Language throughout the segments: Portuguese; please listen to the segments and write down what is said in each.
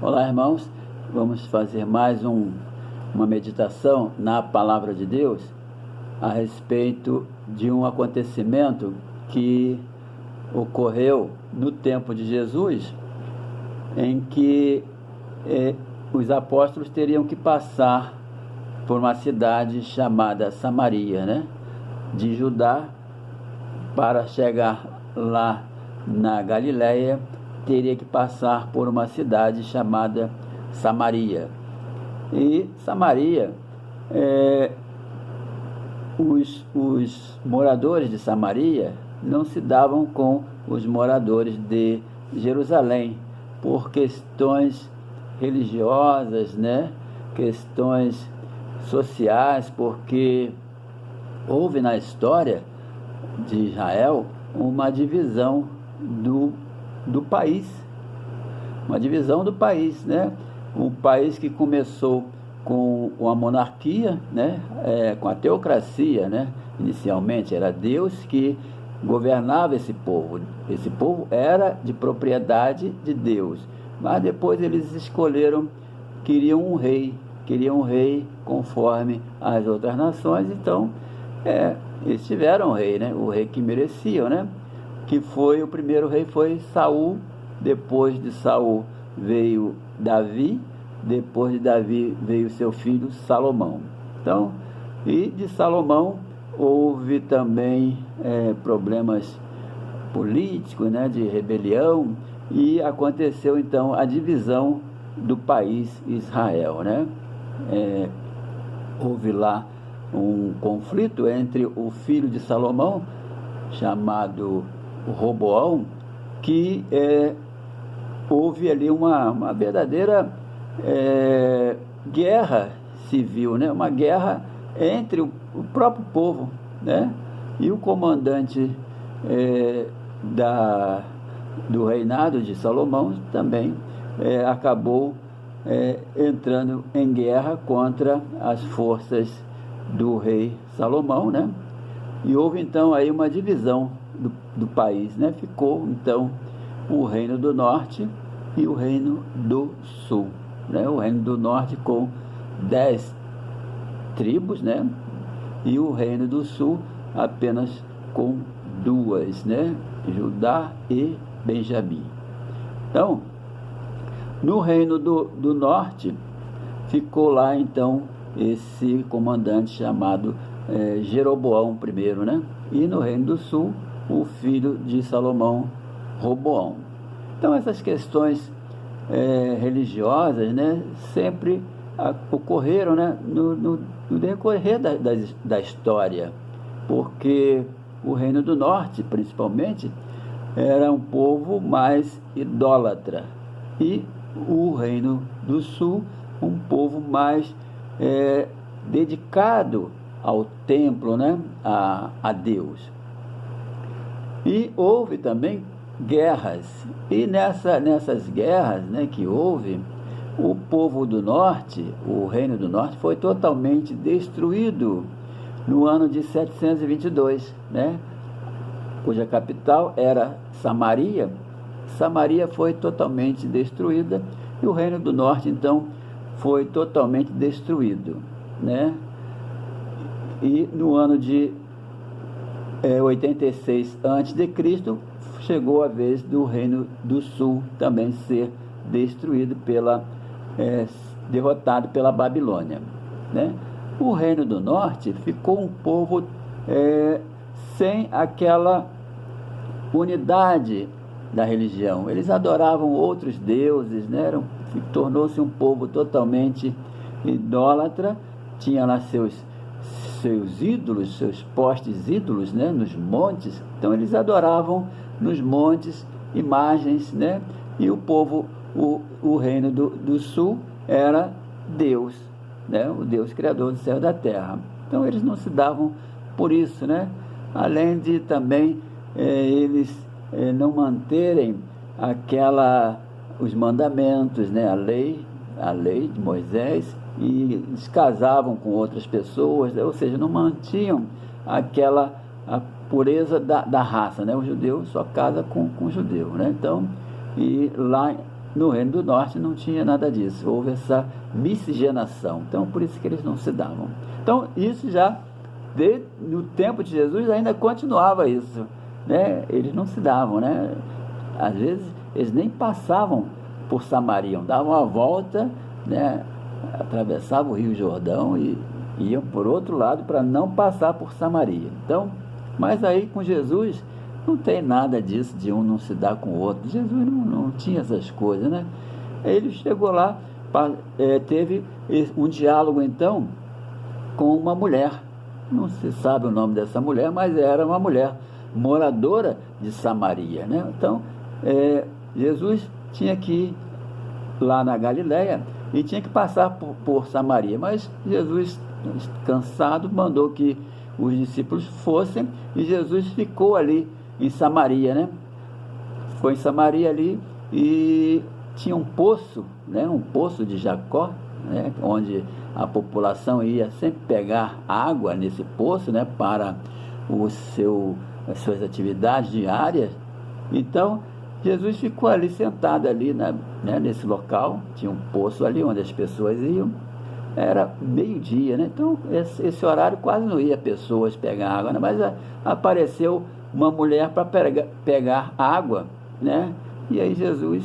Olá, irmãos. Vamos fazer mais uma meditação na Palavra de Deus a respeito de um acontecimento que ocorreu no tempo de Jesus, em que os apóstolos teriam que passar por uma cidade chamada Samaria, né? De Judá, para chegar lá na Galileia, teria que passar por uma cidade chamada Samaria. E Samaria, os moradores de Samaria não se davam com os moradores de Jerusalém, por questões religiosas, né? Questões sociais, porque houve na história de Israel uma divisão do país, né? Um país que começou com a monarquia, né? Com a teocracia, né? Inicialmente era Deus que governava esse povo. Esse povo era de propriedade de Deus, mas depois eles queriam um rei conforme as outras nações. Então eles tiveram um rei, né? O rei que mereciam, né? Que foi, o primeiro rei foi Saul. Depois de Saul veio Davi, depois de Davi veio seu filho Salomão. Então, e de Salomão houve também problemas políticos, né? De rebelião, e aconteceu então a divisão do país Israel, né? Houve lá um conflito entre o filho de Salomão, chamado Roboão, que houve ali uma verdadeira guerra civil, né? Uma guerra entre o próprio povo, né? E o comandante do reinado de Salomão também acabou entrando em guerra contra as forças do rei Salomão, né? E houve então aí uma divisão do país, né? Ficou então o reino do norte e o reino do sul, né? O reino do norte com 10 tribos, né? E o reino do sul apenas com 2, né? Judá e Benjamim. Então, no reino do norte ficou lá então esse comandante chamado Jeroboão I, né? E no reino do sul o filho de Salomão, Roboão. Então essas questões religiosas, né, sempre ocorreram, né, no decorrer da história, porque o reino do norte, principalmente, era um povo mais idólatra, e o reino do sul, um povo mais dedicado ao templo, né, a Deus. E houve também guerras, e nessas guerras, né, que houve, o povo do norte, o reino do norte, foi totalmente destruído no ano de 722, né, cuja capital era Samaria. Samaria foi totalmente destruída, e o reino do norte então foi totalmente destruído, né? E no ano de 86 a.C., chegou a vez do reino do sul também ser destruído derrotado pela Babilônia, né? O reino do norte ficou um povo sem aquela unidade da religião. Eles adoravam outros deuses, né? Tornou-se um povo totalmente idólatra. Tinha lá seus ídolos, seus postes ídolos, né? Nos montes. Então eles adoravam nos montes imagens, né? E o povo, o reino do sul era Deus, né? O Deus criador do céu e da terra. Então eles não se davam por isso, né? Além de também eles não manterem os mandamentos, né? A lei de Moisés, e eles casavam com outras pessoas, ou seja, não mantinham a pureza da raça, né? O judeu só casa com o judeu, né? Então, e lá no Reino do Norte não tinha nada disso, houve essa miscigenação, então por isso que eles não se davam. Então isso já, no tempo de Jesus ainda continuava isso, né? Eles não se davam, né? Às vezes eles nem passavam por Samaria, davam a volta, né? Atravessavam o Rio Jordão e iam por outro lado para não passar por Samaria. Então, mas aí com Jesus não tem nada disso de um não se dar com o outro. Jesus não tinha essas coisas, né? Ele chegou lá, teve um diálogo então com uma mulher. Não se sabe o nome dessa mulher, mas era uma mulher moradora de Samaria, né? Então, Jesus tinha que ir lá na Galileia e tinha que passar por Samaria, mas Jesus, cansado, mandou que os discípulos fossem e Jesus ficou ali em Samaria, né? Ficou em Samaria ali e tinha um poço, né? Um poço de Jacó, né? Onde a população ia sempre pegar água nesse poço, né? Para as suas atividades diárias. Então Jesus ficou ali sentado ali, né, nesse local. Tinha um poço ali onde as pessoas iam. Era meio-dia, né? Então esse horário quase não ia pessoas pegar água, né? Mas apareceu uma mulher para pegar água, né? E aí Jesus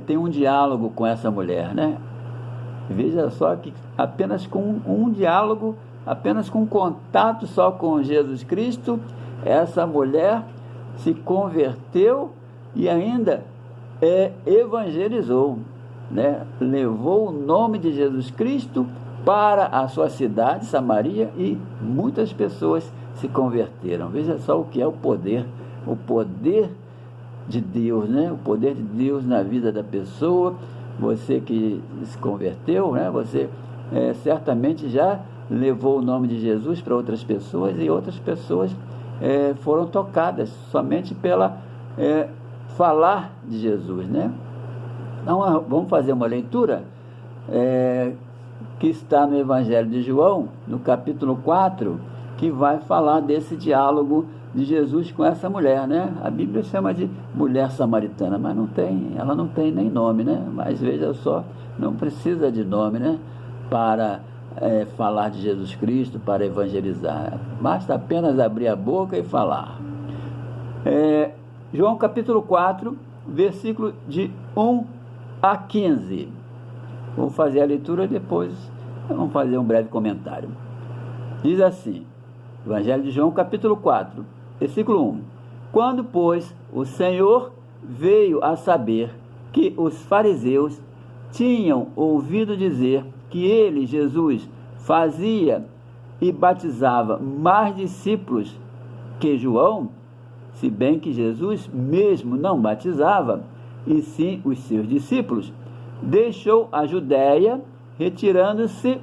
tem um diálogo com essa mulher, né? Veja só que apenas com um diálogo, apenas com um contato só com Jesus Cristo, essa mulher se converteu e ainda evangelizou, né? Levou o nome de Jesus Cristo para a sua cidade, Samaria, e muitas pessoas se converteram. Veja só o que é o poder de Deus, né? O poder de Deus na vida da pessoa. Você que se converteu, né? Você certamente já levou o nome de Jesus para outras pessoas e outras pessoas foram tocadas somente pela falar de Jesus, né? Então vamos fazer uma leitura que está no Evangelho de João, no capítulo 4, que vai falar desse diálogo de Jesus com essa mulher, né? A Bíblia chama de mulher samaritana, mas ela não tem nem nome, né? Mas veja só, não precisa de nome, né? Para falar de Jesus Cristo, para evangelizar. Basta apenas abrir a boca e falar. João capítulo 4, versículo de 1 a 15. Vou fazer a leitura e depois vamos fazer um breve comentário. Diz assim, Evangelho de João capítulo 4, versículo 1. Quando, pois, o Senhor veio a saber que os fariseus tinham ouvido dizer que ele, Jesus, fazia e batizava mais discípulos que João, se bem que Jesus mesmo não batizava, e sim os seus discípulos, deixou a Judéia, retirando-se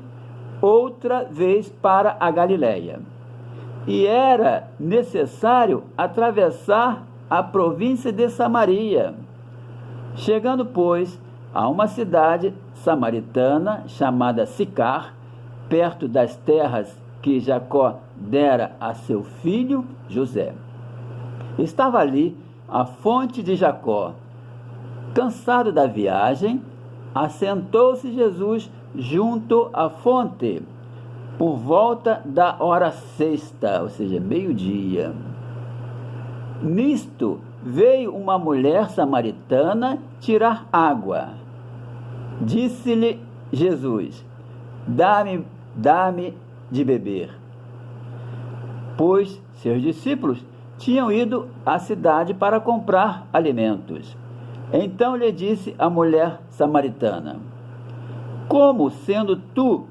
outra vez para a Galileia. E era necessário atravessar a província de Samaria. Chegando, pois, a uma cidade samaritana chamada Sicar, perto das terras que Jacó dera a seu filho José. Estava ali a fonte de Jacó. Cansado da viagem, assentou-se Jesus junto à fonte, por volta da hora sexta, ou seja, meio-dia. Nisto veio uma mulher samaritana tirar água. Disse-lhe Jesus: dá-me de beber. Pois seus discípulos tinham ido à cidade para comprar alimentos. Então lhe disse a mulher samaritana: como, sendo tu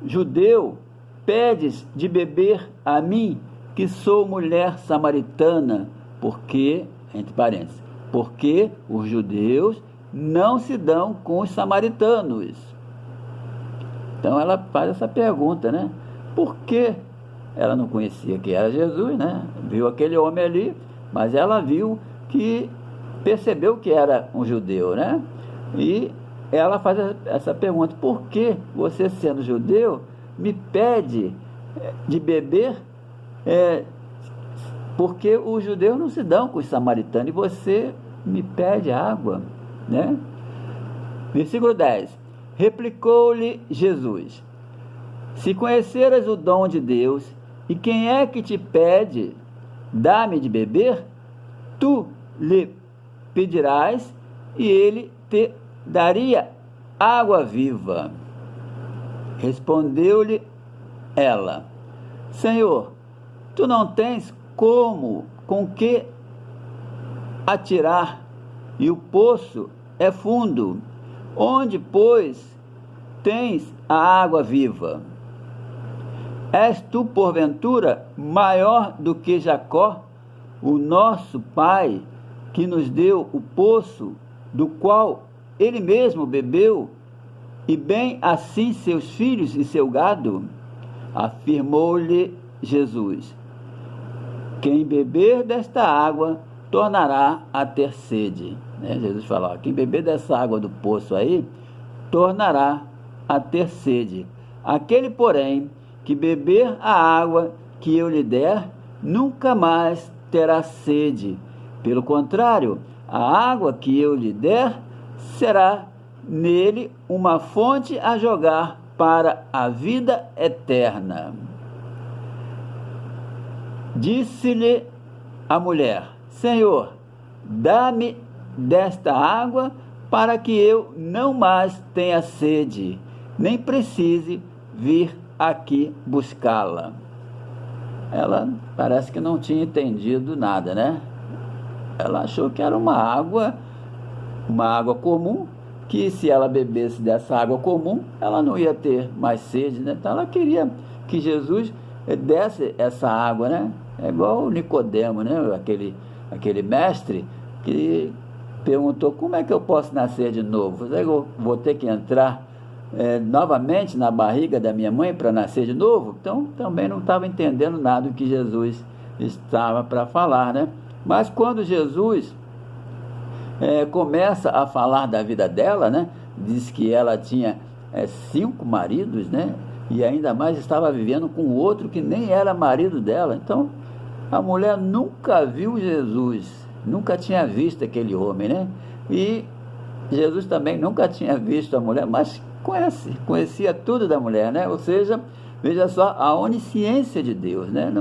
judeu, pedes de beber a mim, que sou mulher samaritana? Porque, entre parênteses, porque os judeus não se dão com os samaritanos. Então ela faz essa pergunta, né? Por que ela não conhecia que era Jesus, né? Viu aquele homem ali, mas ela percebeu que era um judeu, né? E ela faz essa pergunta: por que você, sendo judeu, me pede de beber? Porque os judeus não se dão com os samaritanos e você me pede água. né? Versículo 10. Replicou-lhe Jesus: se conheceras o dom de Deus, e quem é que te pede, dá-me de beber, tu lhe pedirás, e ele te daria água viva. Respondeu-lhe ela: Senhor, tu não tens com que atirar, e o poço é fundo. Onde, pois, tens a água viva? És tu, porventura, maior do que Jacó, o nosso pai, que nos deu o poço, do qual ele mesmo bebeu, e bem assim seus filhos e seu gado? Afirmou-lhe Jesus: quem beber desta água tornará a ter sede. Jesus falou: quem beber dessa água do poço aí, tornará a ter sede. Aquele, porém, que beber a água que eu lhe der, nunca mais terá sede. Pelo contrário, a água que eu lhe der será nele uma fonte a jogar para a vida eterna. Disse-lhe a mulher: Senhor, dá-me desta água para que eu não mais tenha sede, nem precise vir aqui buscá-la. Ela parece que não tinha entendido nada, né? Ela achou que era uma água comum, que se ela bebesse dessa água comum, ela não ia ter mais sede, né? Então ela queria que Jesus desse essa água, né? É igual o Nicodemo, né? Aquele mestre que perguntou: como é que eu posso nascer de novo? Eu vou ter que entrar novamente na barriga da minha mãe para nascer de novo? Então também não estava entendendo nada do que Jesus estava para falar, né? Mas quando Jesus começa a falar da vida dela, né? Diz que ela tinha 5 maridos, né? E ainda mais estava vivendo com outro que nem era marido dela. Então a mulher nunca viu Jesus, nunca tinha visto aquele homem, né? E Jesus também nunca tinha visto a mulher, mas conhecia tudo da mulher, né? Ou seja, veja só a onisciência de Deus, né?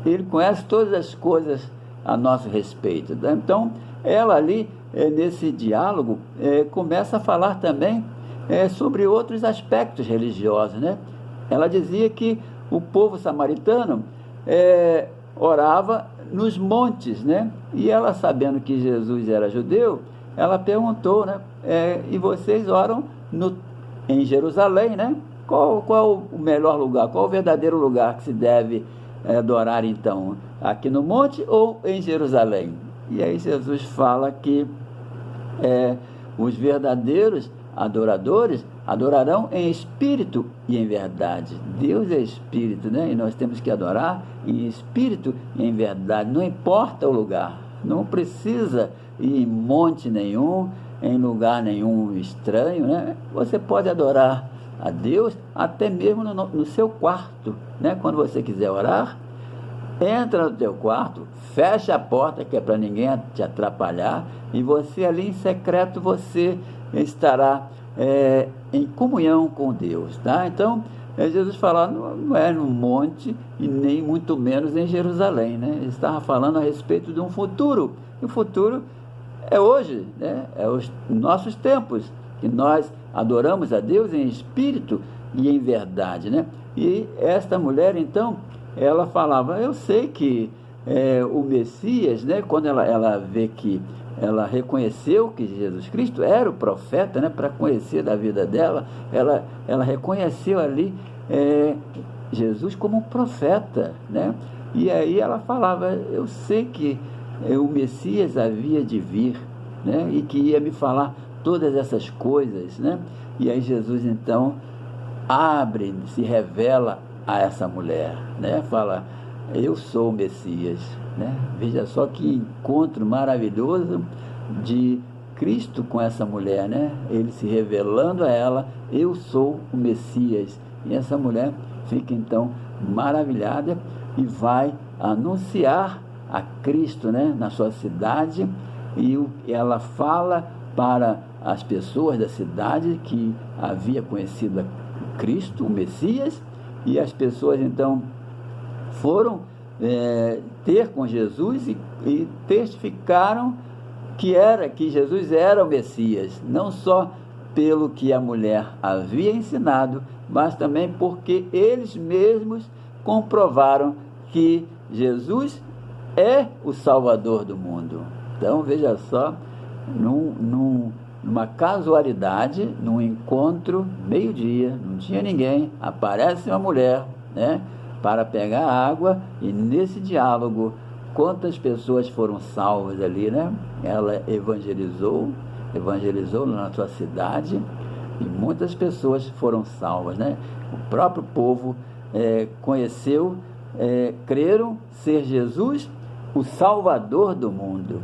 Ele conhece todas as coisas a nosso respeito, né? Então ela ali, nesse diálogo, começa a falar também sobre outros aspectos religiosos, né? Ela dizia que o povo samaritano orava nos montes, né? E ela, sabendo que Jesus era judeu, ela perguntou, né? E vocês oram em Jerusalém, né? Qual o melhor lugar? Qual o verdadeiro lugar que se deve adorar, então? Aqui no monte ou em Jerusalém? E aí Jesus fala que os verdadeiros adoradores adorarão em espírito e em verdade. Deus é espírito, né? E nós temos que adorar em espírito e em verdade. Não importa o lugar, não precisa ir em monte nenhum, em lugar nenhum estranho, né? Você pode adorar a Deus até mesmo no seu quarto, né? Quando você quiser orar, entra no teu quarto, fecha a porta, que é para ninguém te atrapalhar, e você ali em secreto, você estará em comunhão com Deus, tá? Então, Jesus fala, não é no monte e nem muito menos em Jerusalém, né? Ele estava falando a respeito de um futuro, e o futuro é hoje, né? É os nossos tempos, que nós adoramos a Deus em espírito e em verdade, né? E esta mulher, então, ela falava, eu sei que o Messias, né? Quando ela vê que ela reconheceu que Jesus Cristo era o profeta, né? Para conhecer da vida dela, ela reconheceu ali Jesus como um profeta, né? E aí ela falava, eu sei que o Messias havia de vir, né? E que ia me falar todas essas coisas, né? E aí Jesus então se revela a essa mulher, né? Fala, eu sou o Messias, né? Veja só que encontro maravilhoso de Cristo com essa mulher, né? Ele se revelando a ela, eu sou o Messias. E essa mulher fica então maravilhada e vai anunciar a Cristo, né? Na sua cidade, e ela fala para as pessoas da cidade que havia conhecido Cristo, o Messias, e as pessoas então foram ter com Jesus e testificaram que Jesus era o Messias, não só pelo que a mulher havia ensinado, mas também porque eles mesmos comprovaram que Jesus é o Salvador do mundo. Então, veja só, numa casualidade, num encontro, meio-dia, não tinha ninguém, aparece uma mulher, né, para pegar água, e nesse diálogo, quantas pessoas foram salvas ali, né? Ela evangelizou na sua cidade, e muitas pessoas foram salvas, né? O próprio povo conheceu, creram ser Jesus o Salvador do mundo.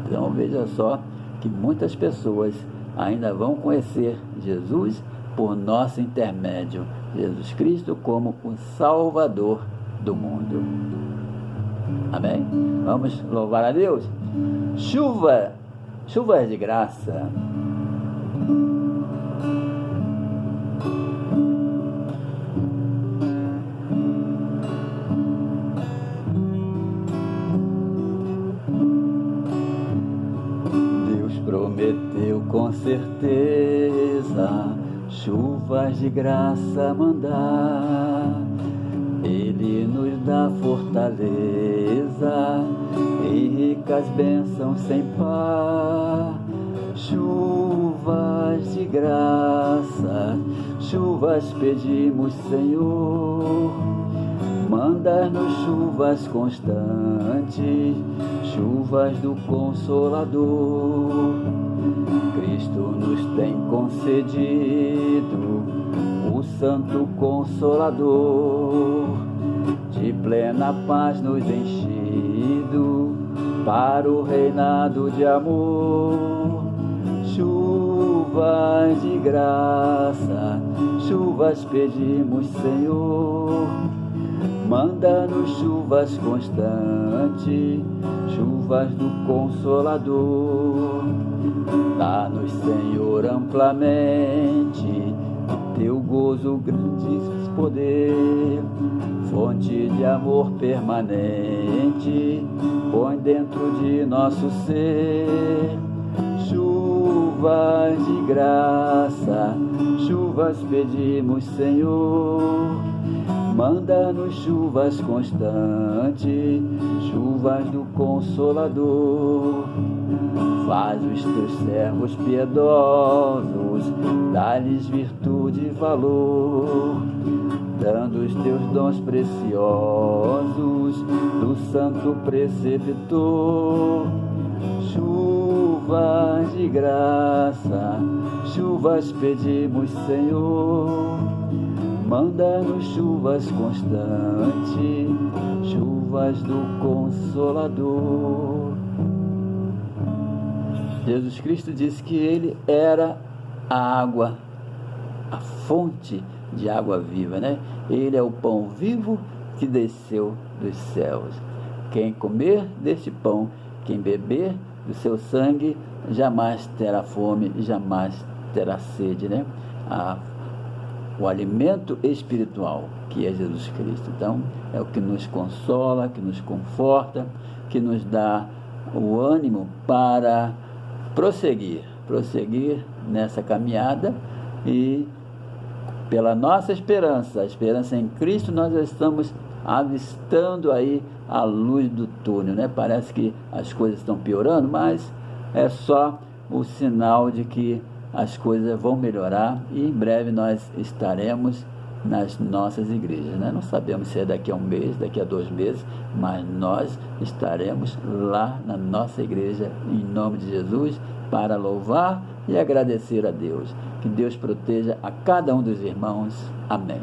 Então veja só que muitas pessoas ainda vão conhecer Jesus por nosso intermédio, Jesus Cristo como o Salvador do mundo. Amém? Vamos louvar a Deus. Chuvas de graça. Deus prometeu com certeza chuvas de graça mandar. Ele nos dá fortaleza e ricas bênçãos sem par. Chuvas de graça, chuvas pedimos, Senhor. Manda-nos chuvas constantes, chuvas do Consolador. Cristo nos tem concedido o Santo Consolador, de plena paz nos enchido para o reinado de amor. Chuvas de graça, chuvas pedimos, Senhor. Manda-nos chuvas constantes, chuvas do Consolador. Dá-nos, Senhor, amplamente teu gozo, grande poder, fonte de amor permanente, põe dentro de nosso ser. Chuvas de graça, chuvas pedimos, Senhor. Manda-nos chuvas constantes, chuvas do Consolador. Faz os teus servos piedosos, dá-lhes virtude e valor, dando os teus dons preciosos do Santo Preceptor. Chuvas de graça, chuvas pedimos, Senhor. Manda-nos chuvas constantes, chuvas do Consolador. Jesus Cristo disse que Ele era a água, a fonte de água viva, né? Ele é o pão vivo que desceu dos céus. Quem comer deste pão, quem beber do seu sangue, jamais terá fome, jamais terá sede, né? O alimento espiritual, que é Jesus Cristo. Então, é o que nos consola, que nos conforta, que nos dá o ânimo para prosseguir nessa caminhada, e pela nossa esperança, a esperança em Cristo, nós estamos avistando aí a luz do túnel, né? Parece que as coisas estão piorando, mas é só o sinal de que as coisas vão melhorar, e em breve nós estaremos nas nossas igrejas, né? Não sabemos se é daqui a um mês, daqui a 2 meses, mas nós estaremos lá na nossa igreja, em nome de Jesus, para louvar e agradecer a Deus. Que Deus proteja a cada um dos irmãos. Amém.